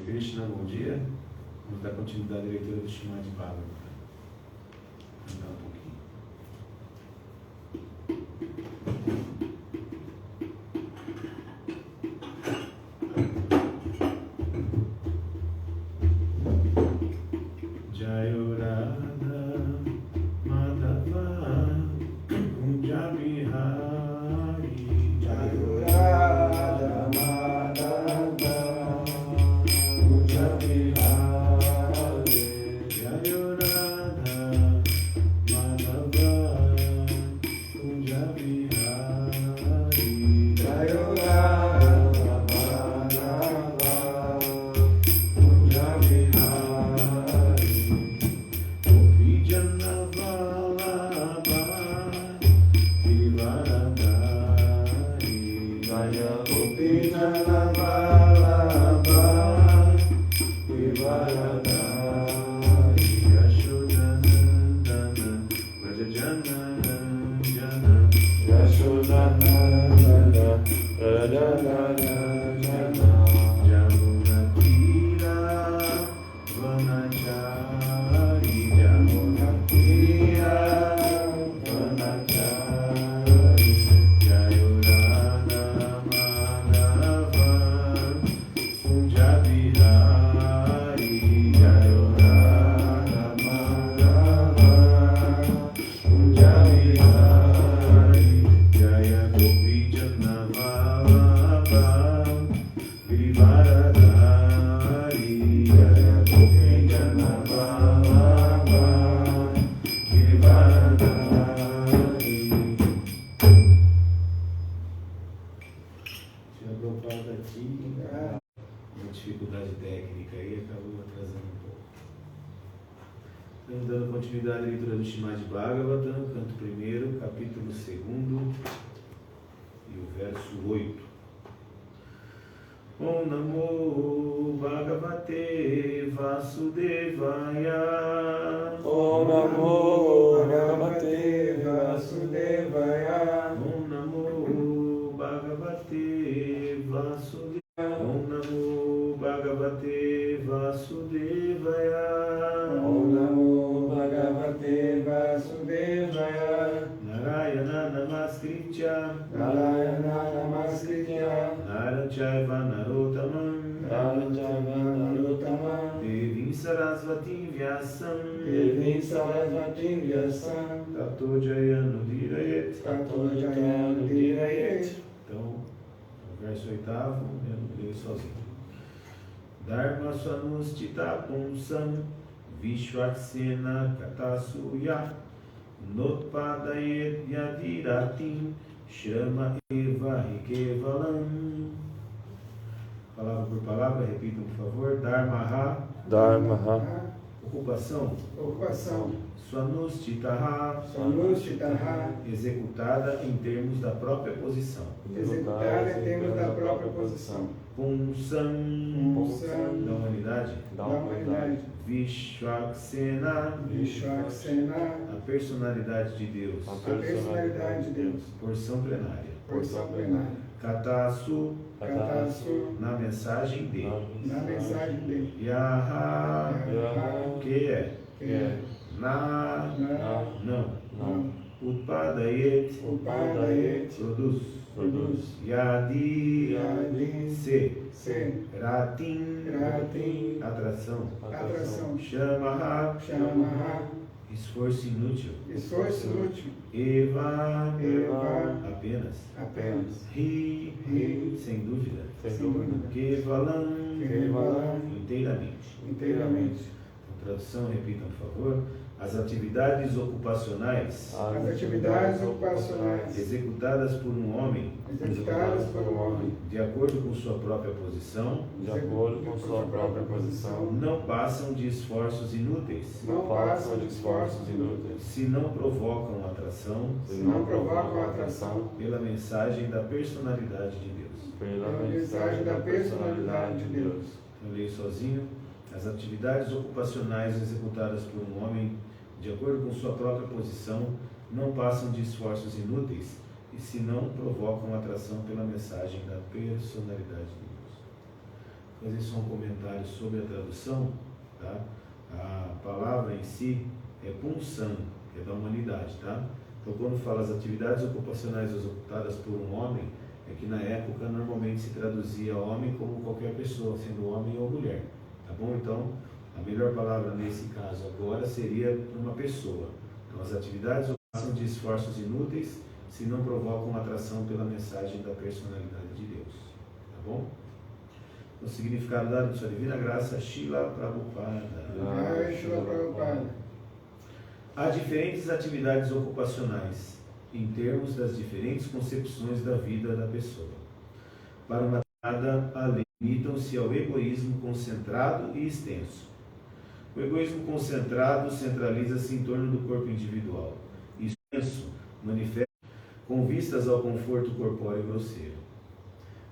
Krishna, bom dia. Vamos dar continuidade à leitura do Srimad Bhagavatam. Vamos dar um pouquinho. Jayo Radha Madhava Kunja Bihari. Jayo Radha Madhava Kunja Bihari. Jayo Radha Madhava Kunja Bihari. Jayo Radha Madhava Kunja Bihari. Gopi Jana Vallabha Girivaradhari. Jaya Gopi Jana Vallabha Girivaradhari. Yashodanandana Vraja Jana Jana. Yashodanandana Vraja Jana. Jamuna Tira Vanachari. Jamuna Tira Vanachari. Jayo Radha Madhava Kunja Bihari. Jayo Radha Madhava Kunja Bihari. Jaya Gopi Jana Vallabha Girivaradhari. Jaya Gopi Jana Vallabha Girivaradhari. Tinha Prabhupada aqui, uma dificuldade técnica aí, acabou atrasando um pouco. Então, dando continuidade à leitura do Srimad Bhagavatam, canto 1º, capítulo 2º e o verso 8. Om Namo Bhagavate Vasudevaya. Om Namo Bhagavate Vasudevaya. Om Namo Bhagavate Vasudevaya. Om Namo Bhagavate Vasudevaya. Om Namo Bhagavate Vasudevaya. Narayana Namaskritya Narayana Namaskritya Naram Chaiva Narottamam Narayana Narottamam Devim Sarasvatim Vyasam Devim Sarasvatim Vyasam Tato Jayanudhirayet. Tato Jayanudhirayet. Então, o verso 8º, eu leio sozinho. Dharma Swanustita Pumsam Vishwaksena Katasuya Notpadayet Yadiratim Shrama Eva Hikevalam. Palavra por palavra, repitam por favor. Dharmaha, Dharmaha. ocupação. Ocupação. Swanustitaha, Sanustitaha. executada em termos da própria posição. Executada em termos da própria posição. Pumsam, Pumsam. da humanidade. Da humanidade. Vishwaksena, Vishwaksena. a personalidade de Deus. A personalidade de Deus. Porção plenária. Porção plenária. Katasu, Katasu. na mensagem de. Na mensagem dele. Yaha, Yaha. que é. Que é. Na, Na. não. Não. Utpadayet, Upadayet. produz. Produz. Yadi, Yadi. se. Se. Ratim, Ratim. atração. Atração. Shamaha, Shamaha. esforço inútil. Esforço inútil. Eva, Eva. apenas. Apenas. Ri, Ri. sem dúvida. Sem dúvida. Kevalam, Kevalam. inteiramente. Inteiramente. Tradução, repitam, por favor. As atividades ocupacionais As atividades ocupacionais executadas por um homem executadas por um homem de acordo com sua própria posição de acordo com sua própria posição, não passam de esforços inúteis não passam de esforços inúteis, se não provocam atração se não provocam atração pela mensagem da personalidade de Deus. pela pela mensagem da personalidade de Deus. Eu leio sozinho. As atividades ocupacionais executadas por um homem de acordo com sua própria posição não passam de esforços inúteis e se não provocam atração pela mensagem da personalidade de Deus. fazer só um comentário sobre a tradução, tá? A palavra em si é punsan, que é da humanidade, tá? Então, quando fala as atividades ocupacionais executadas por um homem, é que na época normalmente se traduzia homem como qualquer pessoa, sendo homem ou mulher, tá bom? Então, a melhor palavra nesse caso agora seria uma pessoa. Então, as atividades são de esforços inúteis se não provocam atração pela mensagem da personalidade de Deus, tá bom? O significado dado de sua divina graça, Shila Prabhupada. Jai Shila Prabhupada. Há diferentes atividades ocupacionais, em termos das diferentes concepções da vida da pessoa. Para uma determinada além, limitam-se ao egoísmo concentrado e extenso. O egoísmo concentrado centraliza-se em torno do corpo individual. E extenso manifesta com vistas ao conforto corpóreo grosseiro.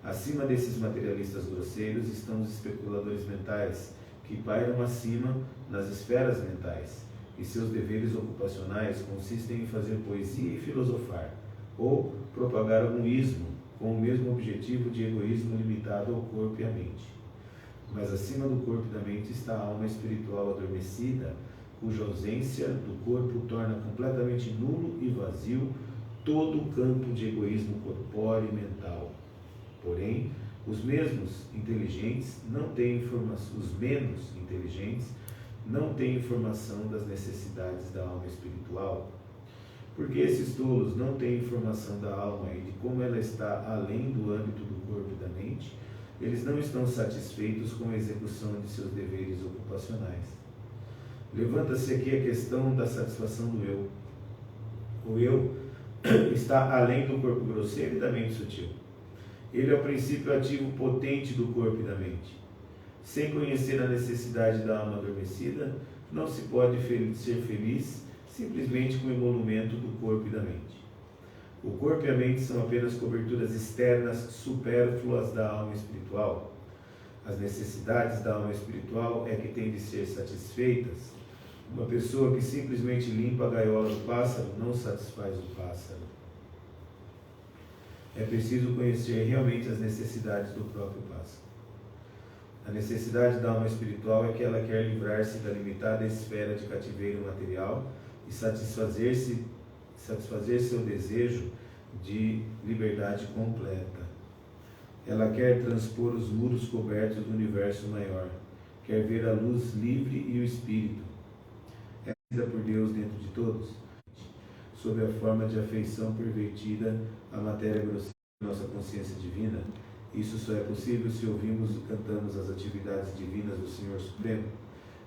Acima desses materialistas grosseiros estão os especuladores mentais, que pairam acima nas esferas mentais, e seus deveres ocupacionais consistem em fazer poesia e filosofar, ou propagar algum ismo, com o mesmo objetivo de egoísmo limitado ao corpo e à mente. Mas acima do corpo e da mente está a alma espiritual adormecida, cuja ausência do corpo torna completamente nulo e vazio todo o campo de egoísmo corpóreo e mental. Porém, os menos inteligentes não têm informação das necessidades da alma espiritual. Porque esses tolos não têm informação da alma e de como ela está além do âmbito do corpo e da mente, eles não estão satisfeitos com a execução de seus deveres ocupacionais. Levanta-se aqui a questão da satisfação do eu. O eu está além do corpo grosseiro e da mente sutil. Ele é o princípio ativo potente do corpo e da mente. Sem conhecer a necessidade da alma adormecida, não se pode ser feliz simplesmente com o emolumento do corpo e da mente. O corpo e a mente são apenas coberturas externas supérfluas da alma espiritual. As necessidades da alma espiritual é que têm de ser satisfeitas. Uma pessoa que simplesmente limpa a gaiola do pássaro não satisfaz o pássaro. É preciso conhecer realmente as necessidades do próprio pássaro. A necessidade da alma espiritual é que ela quer livrar-se da limitada esfera de cativeiro material e satisfazer seu desejo de liberdade completa. Ela quer transpor os muros cobertos do universo maior, quer ver a luz livre e o espírito. É vida por Deus dentro de todos, sob a forma de afeição pervertida à matéria grosseira de nossa consciência divina. Isso só é possível se ouvimos e cantamos as atividades divinas do Senhor Supremo.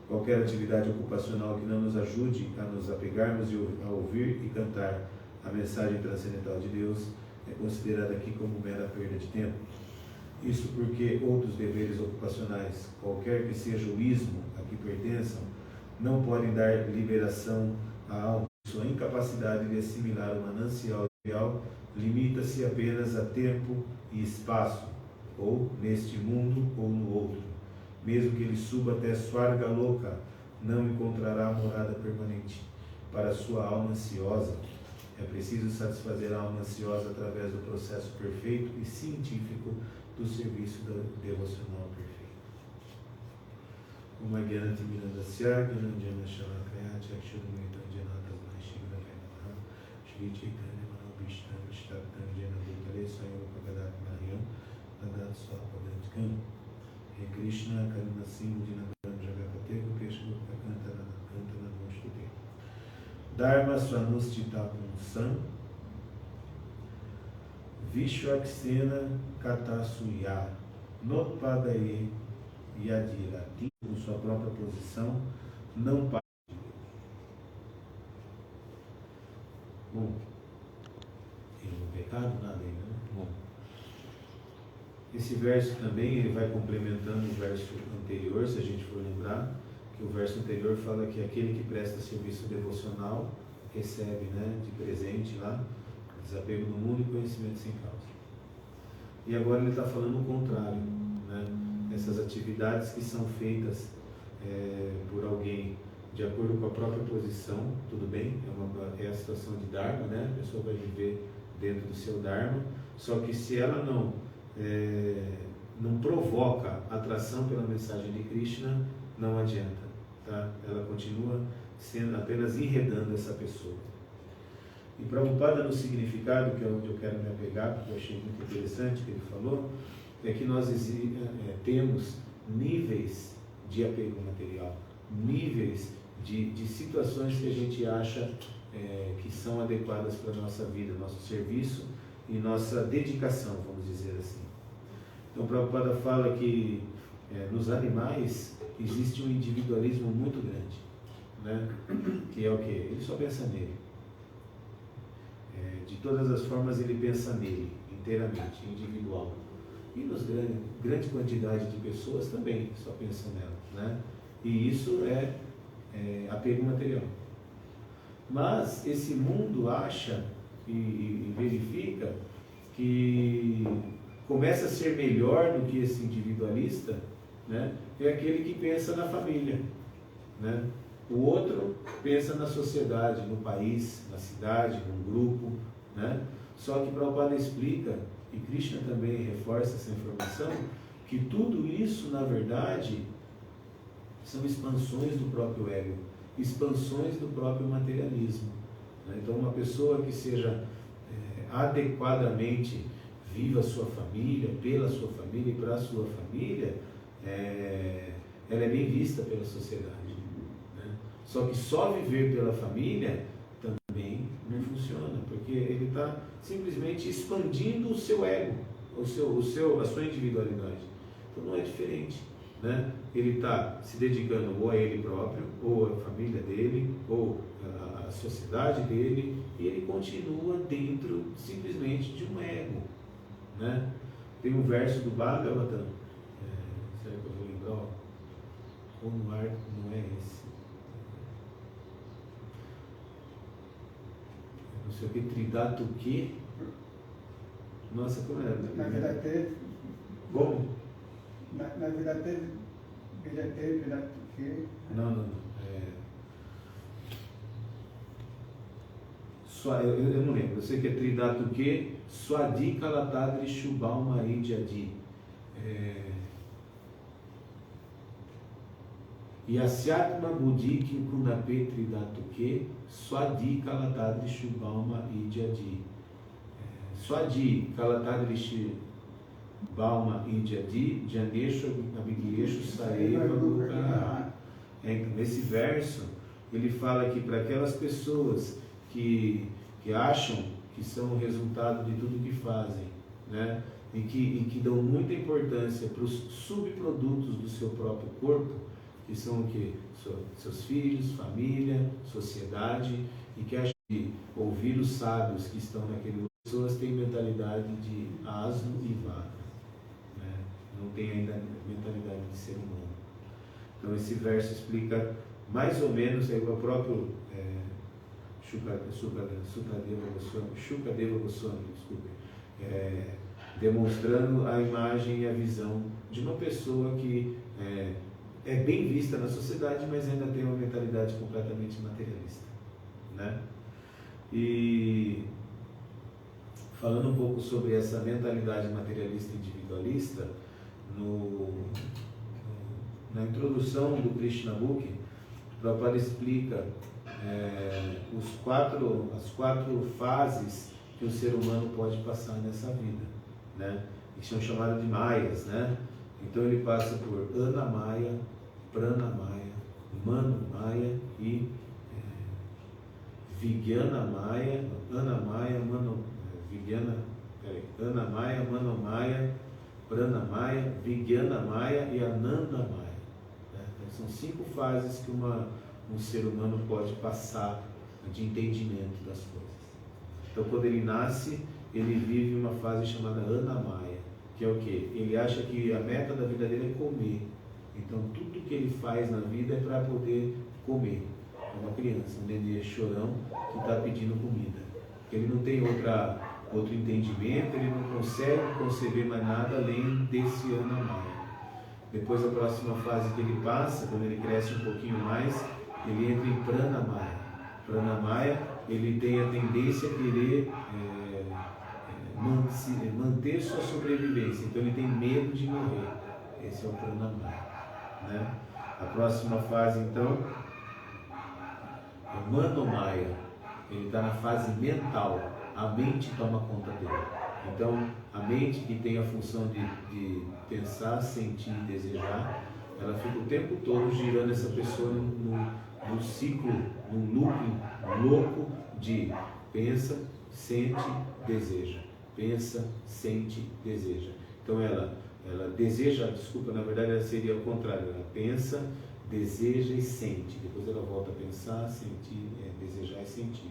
Qualquer atividade ocupacional que não nos ajude a nos apegarmos a ouvir e cantar a mensagem transcendental de Deus é considerada aqui como mera perda de tempo. Isso porque outros deveres ocupacionais, qualquer que seja o ismo a que pertençam, não podem dar liberação à alma. Sua incapacidade de assimilar o manancial real limita-se apenas a tempo e espaço, ou neste mundo ou no outro. Mesmo que ele suba até Swarga Loka, não encontrará morada permanente. Para sua alma ansiosa, é preciso satisfazer a alma ansiosa através do processo perfeito e científico do serviço devocional perfeito. Uma Gyanati Mirandasya, Gyananjana Shalakaya, Chakshurumita Janata Mahishivra Vaimana, Shri Chaitanya Manobhishna, Vishtabdhan Jana Bhutale, Sayopa Gadat Mahayam, Adat Swapadantikam, He Krishna Karuna Singh Dinagaram Jagapate, Gopesha Gupta Kantana Namaste. Dharma Swanustitapam Sam, Vishwaksena Katasuya, Nopadaye Yadirati, com sua própria posição, não para. Bom, tem um pecado na lei, né? Bom. Esse verso também ele vai complementando o verso anterior, se a gente for lembrar, que o verso anterior fala que aquele que presta serviço devocional recebe, né, de presente lá, desapego do mundo e conhecimento sem causa. E agora ele está falando o contrário, né? Essas atividades que são feitas por alguém de acordo com a própria posição, tudo bem, é a situação de Dharma, né? A pessoa vai viver dentro do seu Dharma, só que se ela não não provoca atração pela mensagem de Krishna, não adianta, tá? Ela continua sendo apenas enredando essa pessoa. E Prabhupada, no significado, que é onde eu quero me apegar, porque eu achei muito interessante o que ele falou, é que nós temos níveis de apego material, níveis de situações que a gente acha que são adequadas para a nossa vida, nosso serviço e nossa dedicação, vamos dizer assim. Então, Prabhupada fala que nos animais existe um individualismo muito grande, né? Que é o quê? Ele só pensa nele. De todas as formas, ele pensa nele, inteiramente, individual. E nas grande quantidade de pessoas também só pensam nela, né? E isso é apego material. Mas esse mundo acha e verifica que começa a ser melhor do que esse individualista, né? É aquele que pensa na família, né? O outro pensa na sociedade, no país, na cidade, num grupo, né? Só que Prabhupada explica, e Krishna também reforça essa informação, que tudo isso, na verdade, são expansões do próprio ego, expansões do próprio materialismo, né? Então, uma pessoa que seja adequadamente viva a sua família, pela sua família e para a sua família, ela é bem vista pela sociedade, né? Só que só viver pela família também não funciona, porque ele está simplesmente expandindo o seu ego, a sua individualidade. Então não é diferente, né? Ele está se dedicando ou a ele próprio, ou à família dele, ou à sociedade dele, e ele continua dentro simplesmente de um ego, né? Tem um verso do Bhagavatam, será que eu vou lembrar? Ou no ar, não é esse? Não sei o que, Tridatu que? Nossa, como era? Na vida teve. Como? Na vida teve. Vida teve, vida que. Não. Eu não lembro. Eu sei que é Tridatu que, Swadi Kalatadri Shubhalma Idyadi. Yasyatma Buddhi Kunape Tridatu que, Swadi Kalatadri Shubhalma Idyadi. Swadi Kalatadri Shubhalma Idyadi, Janeshu Abhigyeshu Saeva Gurukara. Nesse verso, ele que para aquelas pessoas que acham que são o resultado de tudo que fazem, né? E que dão muita importância para os subprodutos do seu próprio corpo, que são o quê? Seus filhos, família, sociedade, e que acham que ouvir os sábios que estão naquele lugar, as pessoas têm mentalidade de asno e vaca, né? Não tem ainda mentalidade de ser humano. Então esse verso explica mais ou menos o próprio Shukadeva Goswami, desculpe, demonstrando a imagem e a visão de uma pessoa que é bem vista na sociedade, mas ainda tem uma mentalidade completamente materialista, né? E falando um pouco sobre essa mentalidade materialista individualista, na introdução do Krishna Book, Prabhupada explica as quatro fases que o ser humano pode passar nessa vida, né? Que são chamadas de mayas, né? Então ele passa por Anamaya, Pranamaya, Manomaya e Vijnanamaya, Anamaya, Anamaya, Manomaya, Pranamaya, Vijnanamaya e Anandamaya, né? Então, são 5 fases que um ser humano pode passar de entendimento das coisas. Então, quando ele nasce, ele vive uma fase chamada Anamaya, que é o quê? Ele acha que a meta da vida dele é comer. Então, tudo que ele faz na vida é para poder comer. É uma criança, um nenê chorão que está pedindo comida. Ele não tem outro entendimento, ele não consegue conceber mais nada além desse Anamaya. Depois, a próxima fase que ele passa, quando ele cresce um pouquinho mais, ele entra em Pranamaya. Pranamaya, ele tem a tendência a querer manter sua sobrevivência. Então ele tem medo de morrer. Esse é o pranamaya, né? A próxima fase, então, é o manomaya. Ele está na fase mental. A mente toma conta dele. Então, a mente, que tem a função de pensar, sentir e desejar, ela fica o tempo todo girando essa pessoa num ciclo, num looping louco de pensa, sente, deseja. Pensa, sente, deseja. Então ela deseja, desculpa, na verdade ela seria o contrário. Ela pensa, deseja e sente. Depois ela volta a pensar, sentir, desejar e sentir.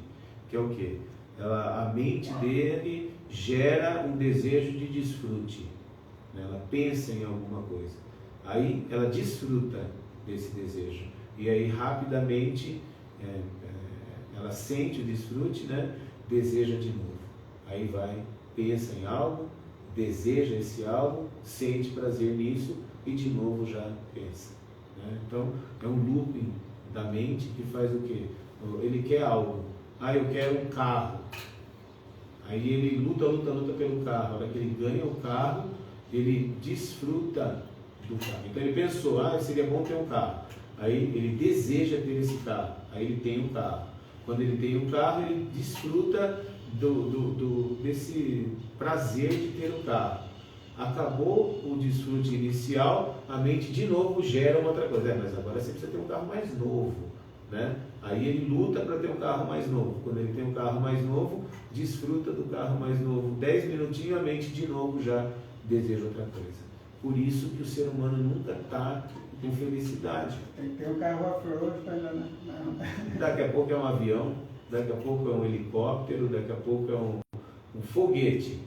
Que é o quê? A mente dele gera um desejo de desfrute, né? Ela pensa em alguma coisa, aí ela desfruta desse desejo, e aí rapidamente ela sente o desfrute, né? Deseja de novo, aí vai, pensa em algo, deseja esse algo, sente prazer nisso e de novo já pensa, né? Então é um looping da mente que faz o quê? Ele quer algo. Eu quero um carro. Aí ele luta pelo carro. A hora que ele ganha o carro, ele desfruta do carro. Então ele pensou, seria bom ter um carro. Aí ele deseja ter esse carro. Aí ele tem um carro. Quando ele tem um carro, ele desfruta desse prazer de ter um carro. Acabou o desfrute inicial, a mente de novo gera uma outra coisa. Mas agora você precisa ter um carro mais novo, né? Aí ele luta para ter um carro mais novo. Quando ele tem um carro mais novo, desfruta do carro mais novo. 10 minutinhos, a mente de novo já deseja outra coisa. Por isso que o ser humano nunca está com felicidade. Tem que ter um carro a flor, Daqui a pouco é um avião, daqui a pouco é um helicóptero, daqui a pouco é um foguete.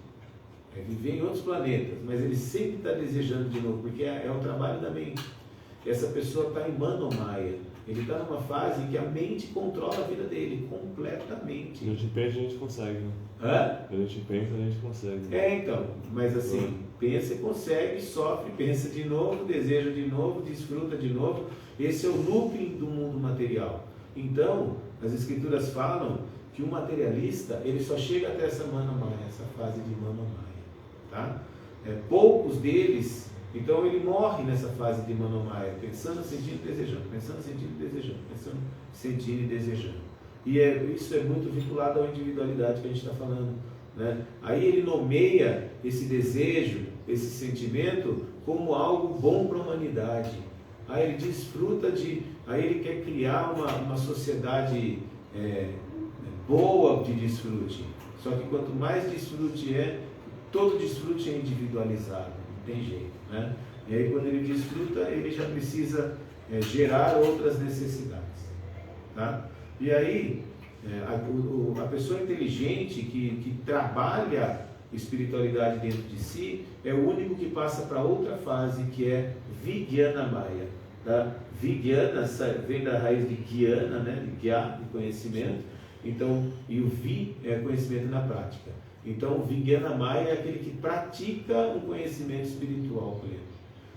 É viver em outros planetas, mas ele sempre está desejando de novo, porque é o trabalho da mente. Essa pessoa está em manomaya. Ele está numa fase em que a mente controla a vida dele completamente. A gente pensa, a gente consegue, né? A gente pensa, a gente consegue. Então, mas assim, pensa e consegue, sofre, pensa de novo, deseja de novo, desfruta de novo. Esse é o looping do mundo material. Então, as escrituras falam que o materialista, ele só chega até essa manomaya, essa fase de manomaya, tá? Poucos deles. Então ele morre nessa fase de manomaya, pensando, sentindo e desejando, pensando, sentindo e desejando, pensando, sentindo e desejando. E isso é muito vinculado à individualidade que a gente está falando, né? Aí ele nomeia esse desejo, esse sentimento como algo bom para a humanidade. Aí ele desfruta aí ele quer criar uma sociedade boa de desfrute. Só que quanto mais desfrute todo desfrute é individualizado, não tem jeito, né? E aí quando ele desfruta, ele já precisa gerar outras necessidades, tá? E aí a pessoa inteligente que trabalha espiritualidade dentro de si é o único que passa para outra fase, que é Vijnanamaya, tá? Vijnana vem da raiz de Jnana, né? De Gya, de conhecimento. Então, e o Vi é conhecimento na prática. Então, o Vijnanamaya é aquele que pratica um conhecimento espiritual pleno.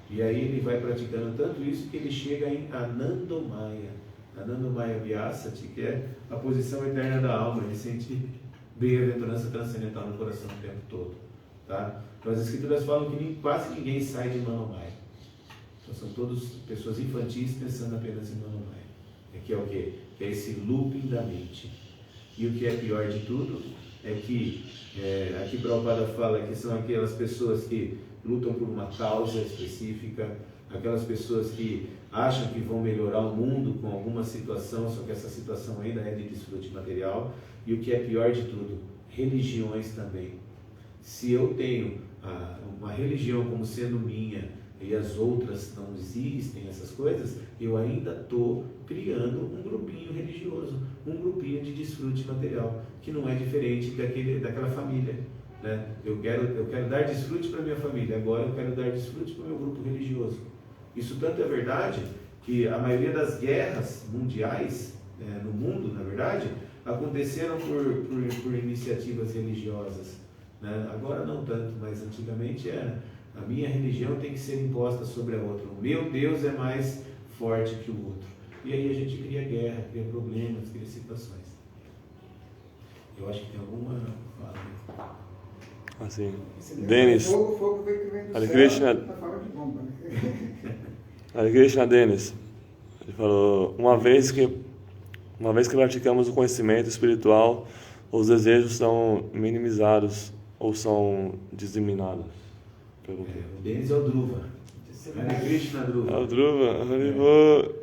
E aí ele vai praticando tanto isso que ele chega em Anandamaya. Anandamaya Vyasati, que é a posição eterna da alma. Ele sente bem-aventurança transcendental no coração o tempo todo, tá? Então, as escrituras falam que quase ninguém sai de Manomaya. Então, são todas pessoas infantis pensando apenas em Manomaya. Que é o quê? Que é esse looping da mente. E o que é pior de tudo é que aqui Prabhupada fala que são aquelas pessoas que lutam por uma causa específica, aquelas pessoas que acham que vão melhorar o mundo com alguma situação, só que essa situação ainda é de desfrute material. E o que é pior de tudo, religiões também. Se eu tenho uma religião como sendo minha e as outras não existem, essas coisas, eu ainda estou criando um grupinho religioso, um grupinho de desfrute material, que não é diferente daquela família, né? Eu quero dar desfrute para minha família, agora eu quero dar desfrute para o meu grupo religioso. Isso tanto é verdade que a maioria das guerras mundiais no mundo, na verdade, aconteceram por iniciativas religiosas, né? Agora não tanto, mas antigamente era. A minha religião tem que ser imposta sobre a outra. O meu Deus é mais forte que o outro. E aí a gente cria guerra, cria problemas, cria situações. Eu acho que tem alguma fala. Assim, Esse Denis, Fogo que vem do Hare céu, Krishna. na forma de bomba. Né? Hare Krishna, Denis. Ele falou, uma vez que praticamos o conhecimento espiritual, os desejos são minimizados ou são diseminados? Pergunta. O Denis é o Dhruva. Hare Krishna Dhruva. É o Dhruva, Haribo.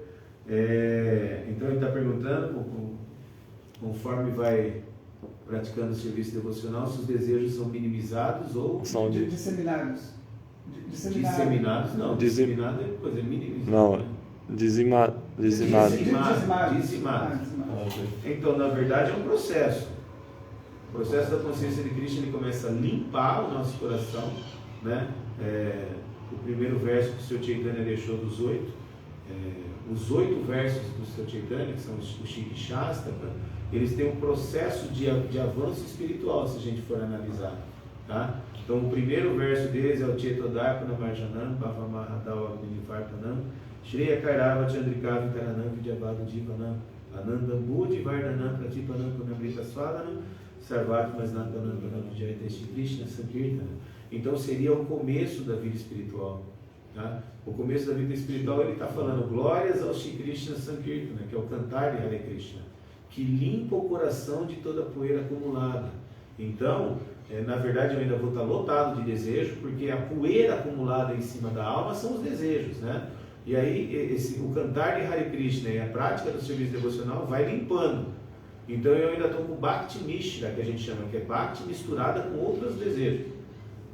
Então ele está perguntando, conforme vai praticando o serviço devocional, se os desejos são minimizados ou São Disseminados. disseminados. Não, disseminado é coisa minimizada. Não, dizimado. Dizimado. Ah, ok. Então, na verdade, é um processo. O processo da consciência de Krishna, ele começa a limpar o nosso coração, né? O primeiro verso que o Sr. Chaitanya deixou dos 8, os 8 versos do Sr. Chaitanya, que são o Shikhi Shastaka, eles têm um processo de avanço espiritual, se a gente for analisar, tá? Então, o primeiro verso deles é o Chetodarpana Marjanam, Bhavamahadao Agnivartanam, Shreya Kairava Chandrika Vitaranam Vidyavado Jivanam, Anandam Budi Vardanam Pratipanam Kunamrita Swadanam, Sarvatmas Nandanam Vijayate Shri Krishna Sankirtana. Então, seria o começo da vida espiritual. Tá? O começo da vida espiritual, ele está falando glórias ao Shri Krishna Sankirtana, que é o cantar de Hare Krishna, que limpa o coração de toda a poeira acumulada. Então, na verdade, eu ainda vou estar lotado de desejo, porque a poeira acumulada em cima da alma são os desejos, né? E aí, o cantar de Hare Krishna e a prática do serviço devocional vai limpando. Então, eu ainda estou com Bhakti Mishra, que a gente chama, que é Bhakti misturada com outros desejos.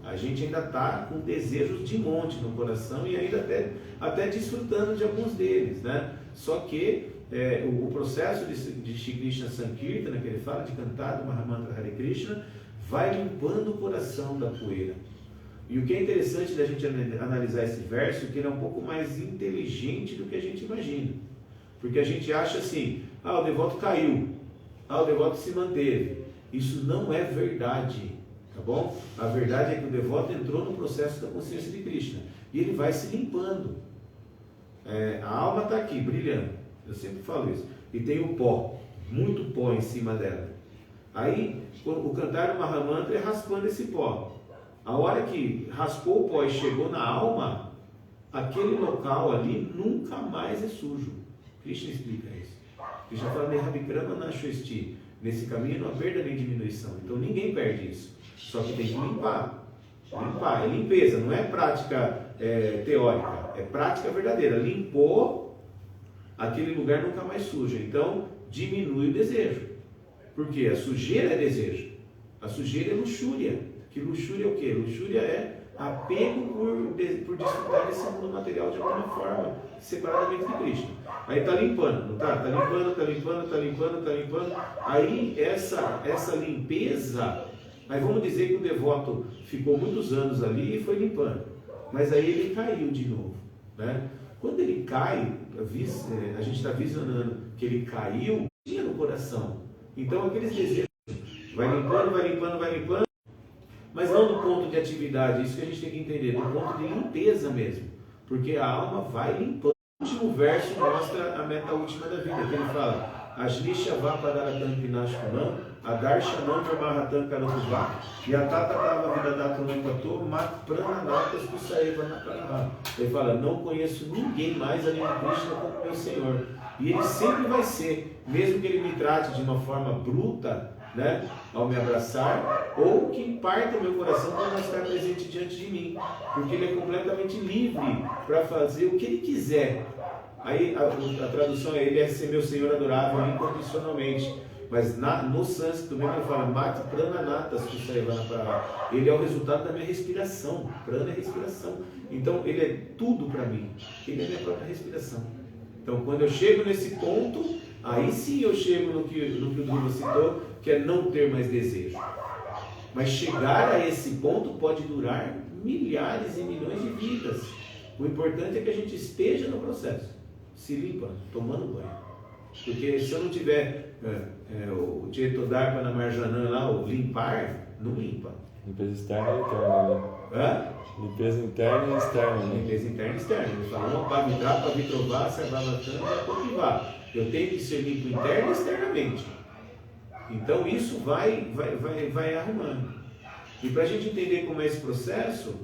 A gente ainda está com desejos de monte no coração e ainda até desfrutando de alguns deles, né? Só que o processo de Shri Krishna Sankirtana, que ele fala de cantar do Mahamantra Hare Krishna, vai limpando o coração da poeira. E o que é interessante da gente analisar esse verso é que ele é um pouco mais inteligente do que a gente imagina. Porque a gente acha assim, o devoto caiu, o devoto se manteve. Isso não é verdade, tá bom? A verdade é que o devoto entrou no processo da consciência de Krishna e ele vai se limpando. A alma está aqui, brilhando. Eu sempre falo isso. E tem o pó, muito pó em cima dela. Aí, o cantar do Mahamantra é raspando esse pó. A hora que raspou o pó e chegou na alma, aquele local ali nunca mais é sujo. Krishna explica isso. Krishna fala, Nehabikrama Nashoesti. Nesse caminho não há perda nem diminuição. Então ninguém perde isso. Só que tem que limpar. Limpar, é limpeza, não é prática teórica, é prática verdadeira. Limpou, aquele lugar nunca mais suja. Então diminui o desejo. Porque a sujeira é desejo. A sujeira é luxúria. Que luxúria é o quê? Luxúria é apego por desfrutar desse mundo material de alguma forma, separadamente de Krishna. Aí está limpando, não está? Está limpando. Aí essa limpeza, aí vamos dizer que o devoto ficou muitos anos ali e foi limpando. Mas aí ele caiu de novo, né? Quando ele cai, a gente está visionando que ele caiu, tinha no coração. Então aqueles desejos vai limpando, mas não do ponto de atividade, isso que a gente tem que entender, do ponto de limpeza mesmo, porque a alma vai limpando. O último verso mostra a meta última da vida, que ele fala Ajnisha Vapadaratam Pinashkunam, Adarshanam Brahmahatan Karanubha, Yatata Tava Vidadatunam Pato, Mat Prananatas Kusaeva Nakaraha. Ele fala, não conheço ninguém mais além de Krishna como meu Senhor. E ele sempre vai ser, mesmo que ele me trate de uma forma bruta, né, ao me abraçar, ou que parta o meu coração para não estar presente diante de mim, porque ele é completamente livre para fazer o que ele quiser. Aí a tradução é, ele é ser meu Senhor adorável incondicionalmente, mas no sânscrito mesmo ele fala Mati Prananatas Kusayavana Prana. Ele é o resultado da minha respiração. Prana é respiração. Então ele é tudo para mim. Ele é a minha própria respiração. Então quando eu chego nesse ponto, aí sim eu chego no que o Dhruva citou, que é não ter mais desejo. Mas chegar a esse ponto pode durar milhares e milhões de vidas. O importante é que a gente esteja no processo, se limpa, tomando banho. Porque se eu não tiver o Chetodarpana Marjanam lá, o limpar, não limpa. Limpeza externa e interna, né? Limpeza interna e externa, né? Limpeza interna e externa. Ele fala, não pavitrar, pavitrovar, sarvavatana, cultivar. Eu tenho que ser limpo interna e externamente. Então isso vai arrumando. E para a gente entender como é esse processo,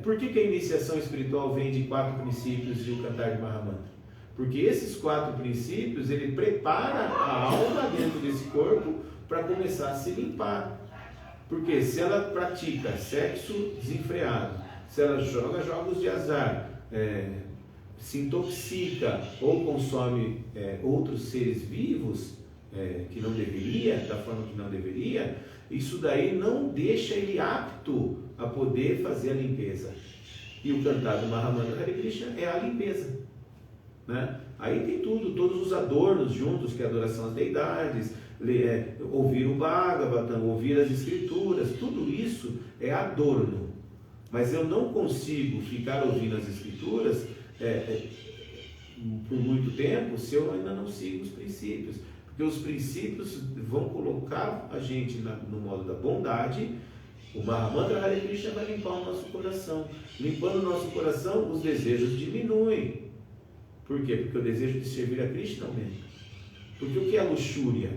por que a iniciação espiritual vem de 4 princípios e o cantar de Mahamantra? Porque esses 4 princípios, ele prepara a alma dentro desse corpo para começar a se limpar. Porque se ela pratica sexo desenfreado, se ela joga jogos de azar, se intoxica ou consome outros seres vivos que não deveria, da forma que não deveria, isso daí não deixa ele apto a poder fazer a limpeza. E o cantar do Mahamantra Hare Krishna é a limpeza, né? Aí tem tudo, todos os adornos juntos, que é a adoração às deidades, ouvir o Bhagavatam, ouvir as escrituras, tudo isso é adorno. Mas eu não consigo ficar ouvindo as escrituras por muito tempo se eu ainda não sigo os princípios. Porque os princípios vão colocar a gente no modo da bondade. O Mahamantra Hare Krishna vai limpar o nosso coração. Limpando o nosso coração, os desejos diminuem. Por quê? Porque o desejo de servir a Krishna aumenta. Porque o que é a luxúria?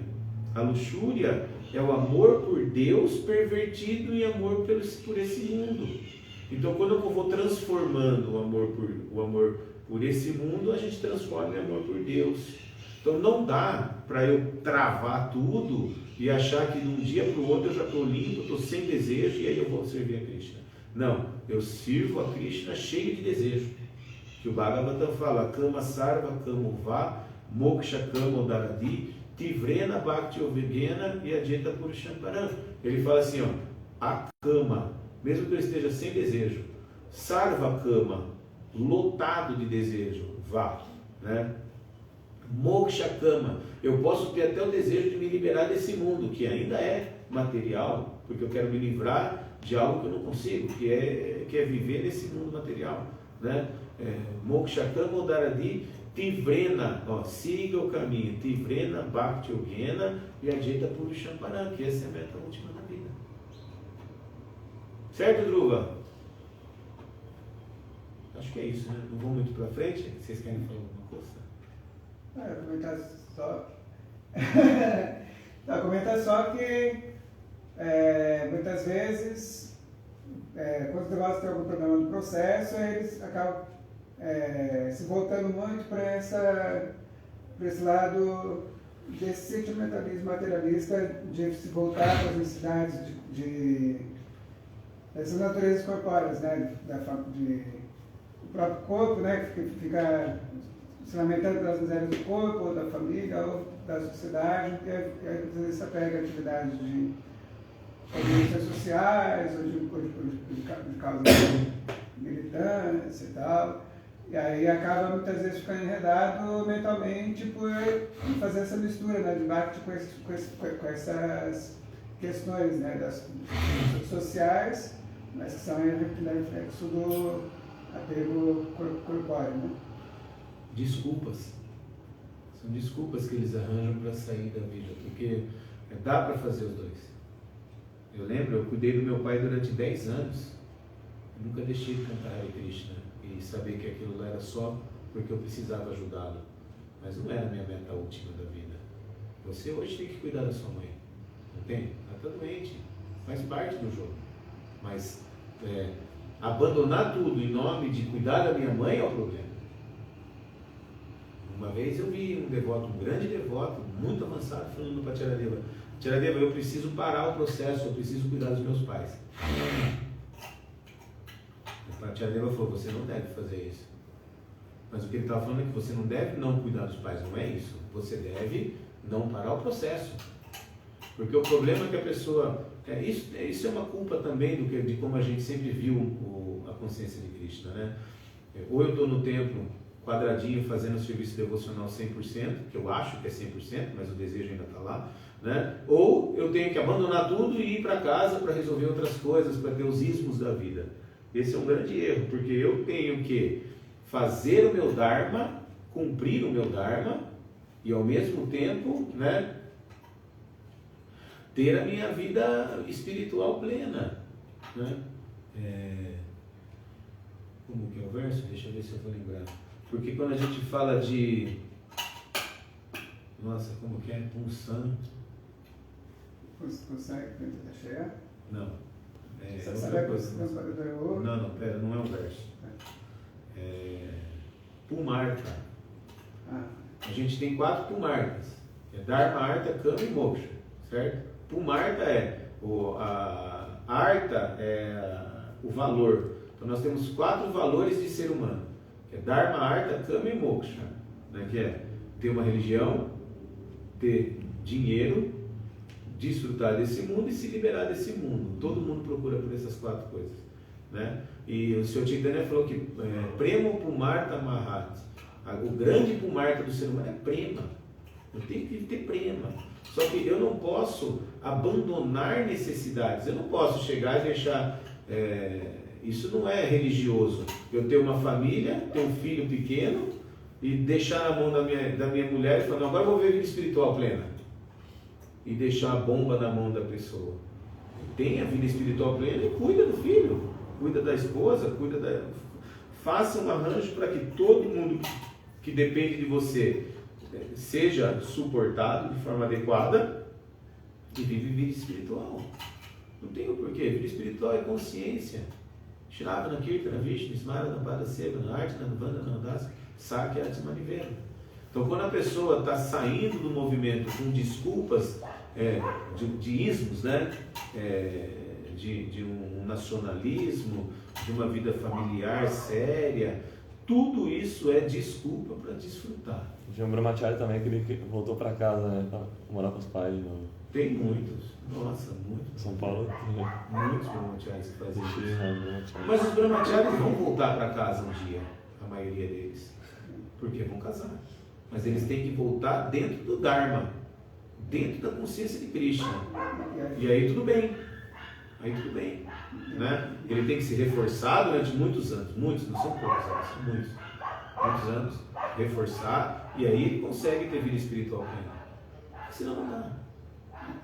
A luxúria é o amor por Deus pervertido em amor por esse mundo. Então, quando eu vou transformando o amor por esse mundo, a gente transforma em amor por Deus. Então, não dá para eu travar tudo e achar que de um dia para o outro eu já estou limpo, estou sem desejo e aí eu vou servir a Krishna. Não, eu sirvo a Krishna cheio de desejo. Que o Bhagavatam fala, Kama Sarva Kama Uva, Moksha Kama Udaradi, Tivrena Bhakti Ovegena e Adjeta Purushamparam. Ele fala assim, a cama, mesmo que eu esteja sem desejo, Sarva Kama, lotado de desejo, vá, né? Moksha Kama, eu posso ter até o desejo de me liberar desse mundo, que ainda é material, porque eu quero me livrar de algo que eu não consigo, que é viver nesse mundo material, né? Moksha Kama Udaradi, Tivrena, siga o caminho, Tivrena Bhakti Yogena e Adjeta Purushamparam, que essa é a meta última da vida. Certo, Dhruva? Acho que é isso, né? Não vou muito para frente. Vocês querem falar alguma coisa? Comentar só. Comentar só que muitas vezes, quando os devotos têm algum problema no processo, eles acabam se voltando muito para esse lado desse sentimentalismo materialista, de se voltar para as necessidades dessas naturezas corpóreas, né? Do próprio corpo, né? Que fica se lamentando pelas misérias do corpo, ou da família, ou da sociedade, que às vezes se apega a atividades de organizações sociais, ou de causas de militância e tal. E aí acaba muitas vezes ficando enredado mentalmente por fazer essa mistura, né, de Bhakti com essas questões, né, das sociais, mas que são reflexo do apego corpóreo, né? Desculpas. São desculpas que eles arranjam para sair da vida, porque dá para fazer os dois. Eu lembro, eu cuidei do meu pai durante 10 anos, eu nunca deixei de cantar Hare Krishna e saber que aquilo era só porque eu precisava ajudá-lo, mas não era a minha meta última da vida. Você hoje tem que cuidar da sua mãe, não tem? Ela está doente, faz parte do jogo, mas abandonar tudo em nome de cuidar da minha mãe é o problema. Uma vez eu vi um devoto, um grande devoto, muito avançado, falando para Tiradeva, Tiradeva, eu preciso parar o processo, eu preciso cuidar dos meus pais. A Tiradeva falou, você não deve fazer isso. Mas o que ele estava falando é que você não deve não cuidar dos pais, não é isso. Você deve não parar o processo. Porque o problema é que a pessoa... Isso é uma culpa também de como a gente sempre viu a consciência de Krishna, né? Ou eu estou no templo quadradinho fazendo o serviço devocional 100%, que eu acho que é 100%, mas o desejo ainda está lá, né? Ou eu tenho que abandonar tudo e ir para casa para resolver outras coisas, para ter os ismos da vida. Esse é um grande erro, porque eu tenho que fazer o meu Dharma, cumprir o meu Dharma e ao mesmo tempo, né, ter a minha vida espiritual plena, né? Como que é o verso? Deixa eu ver se eu vou lembrar. Porque quando a gente fala de... Nossa, como que é? Punsan. Consegue chegar? Não. É Sabe outra a coisa. Transparador? Não, pera, não é um verso. Pumarta. A gente tem 4 pumartas. É Dharma, Artha, Kama e Moksha. Certo? Pumarta a Artha é o valor. Então nós temos 4 valores de ser humano. Que é Dharma, Artha, Kama e Moksha. Né? Que é ter uma religião, ter dinheiro, desfrutar desse mundo e se liberar desse mundo. Todo mundo procura por essas 4 coisas. Né? E o Sr. Chaitanya falou que Prema Pumarta Mahat. O grande Pumarta do ser humano é Prema. Eu tenho que ter Prema. Só que eu não posso abandonar necessidades. Eu não posso chegar e deixar... isso não é religioso. Eu ter uma família, ter um filho pequeno e deixar na mão da minha mulher e falar, não, agora eu vou ver vida espiritual plena. E deixar a bomba na mão da pessoa. Tenha a vida espiritual plena e cuida do filho, cuida da esposa, faça um arranjo para que todo mundo que depende de você seja suportado de forma adequada e vive vida espiritual. Não tem o porquê. Vida espiritual é consciência. Shravana, Kirtana, Vishnu, Smarana, Padasevana, Artana, Vandana, Nandasa, Sakya, Atmanivena. Então, quando a pessoa está saindo do movimento com desculpas de ismos, né? De um nacionalismo, de uma vida familiar séria, tudo isso é desculpa para desfrutar. Tinha um brahmachari também que ele voltou para casa, né? Para morar com os pais de novo. Tem muitos. Nossa, muitos. São Paulo tem. Muitos brahmacharis que fazem isso. Brahmachari. Mas os brahmacharis vão voltar para casa um dia, a maioria deles. Porque vão casar. Mas eles têm que voltar dentro do Dharma, dentro da consciência de Krishna. E aí tudo bem. Né? Ele tem que se reforçar durante muitos anos. Muitos, não são poucos anos, são muitos. Muitos anos, reforçar, e aí ele consegue ter vida espiritual plena. Senão não dá.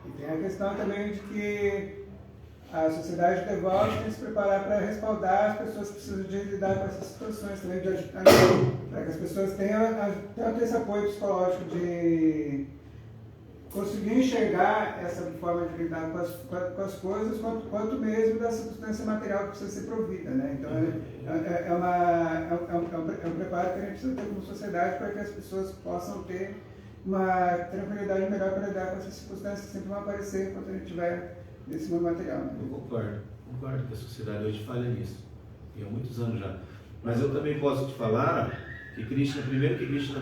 E tem a questão também de que a sociedade de devotos tem que se preparar para respaldar as pessoas que precisam de lidar com essas situações também, para que as pessoas tenham tanto esse apoio psicológico de conseguir enxergar essa forma de lidar com as coisas, quanto mesmo da circunstância material que precisa ser provida, né? Então é um preparo que a gente precisa ter como sociedade para que as pessoas possam ter uma tranquilidade melhor para lidar com essas circunstâncias que sempre vão aparecer enquanto a gente estiver nesse mundo material. Né? Eu concordo que a sociedade hoje falha nisso, e há muitos anos já. Mas eu também posso te falar que Krishna, primeiro que Krishna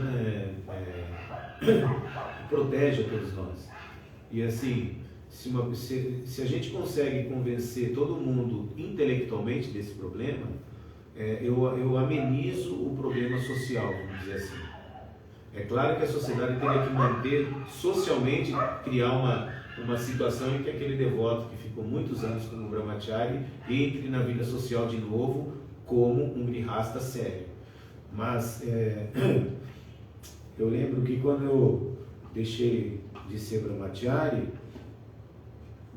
protege a todos nós. E assim, se a gente consegue convencer todo mundo intelectualmente desse problema, eu amenizo o problema social, vamos dizer assim. É claro que a sociedade teria que manter socialmente, criar uma situação em que aquele devoto que ficou muitos anos como brahmachari entre na vida social de novo como um grihasta sério. Mas eu lembro que quando eu deixei de ser brahmachari,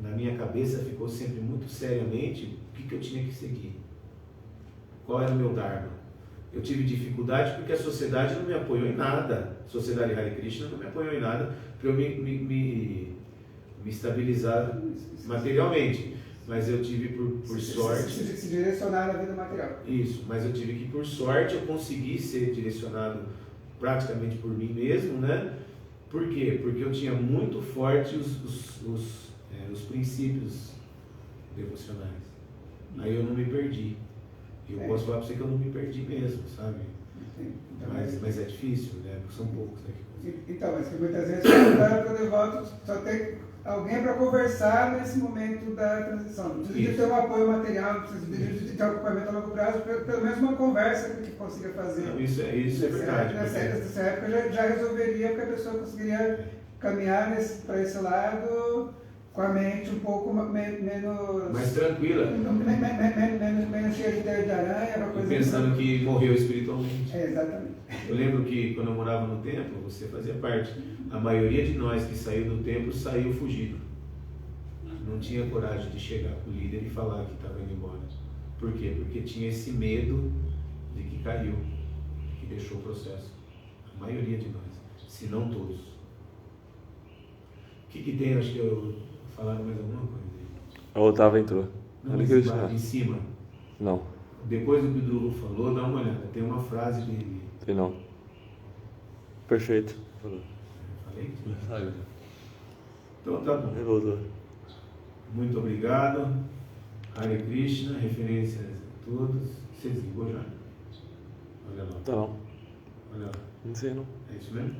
na minha cabeça ficou sempre muito seriamente o que eu tinha que seguir. Qual era o meu dharma? Eu tive dificuldade porque a sociedade não me apoiou em nada. A sociedade Hare Krishna não me apoiou em nada para eu me estabilizar materialmente. Mas eu tive por sorte... Se direcionar na vida material. Isso, mas eu tive que por sorte eu consegui ser direcionado praticamente por mim mesmo, né? Por quê? Porque eu tinha muito forte os princípios devocionais. Aí eu não me perdi. E eu posso falar para você que eu não me perdi mesmo, sabe? Mas é difícil, né? Porque são poucos, né? Então, mas que muitas vezes o devoto só tem alguém para conversar nesse momento da transição. Não precisa de ter um apoio material, não precisa de ter um acompanhamento a longo prazo, pelo menos uma conversa que consiga fazer. Não, isso é verdade. Nessa época já resolveria, porque a pessoa conseguiria caminhar para esse lado com a mente um pouco menos... mais tranquila. Menos cheia de teia de aranha, uma coisa... Pensando que morreu espiritualmente. Exatamente. Eu lembro que quando eu morava no templo, você fazia parte. A maioria de nós que saiu do templo saiu fugido. Não tinha coragem de chegar para o líder e falar que estava indo embora. Por quê? Porque tinha esse medo de que caiu, que deixou o processo. A maioria de nós, se não todos. O que tem? Acho que eu falaram mais alguma coisa aí. A oitava entrou. Não, Hare mas Krishna. em cima. Não, Depois do que o Duru falou, dá uma olhada. Tem uma frase dele. tem não. Perfeito. Falei? Sabe? Então tá bom. Ele voltou. Muito obrigado. Hare Krishna, referências a todos. Você desligou já? Olha lá. Tá não. Olha lá. Não sei não. É isso mesmo?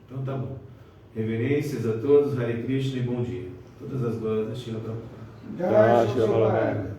Então tá bom. Reverências a todos, Hare Krishna e bom dia. Todas as glórias da Shila Prabhupada. Jai Shri Shri Prabhupada.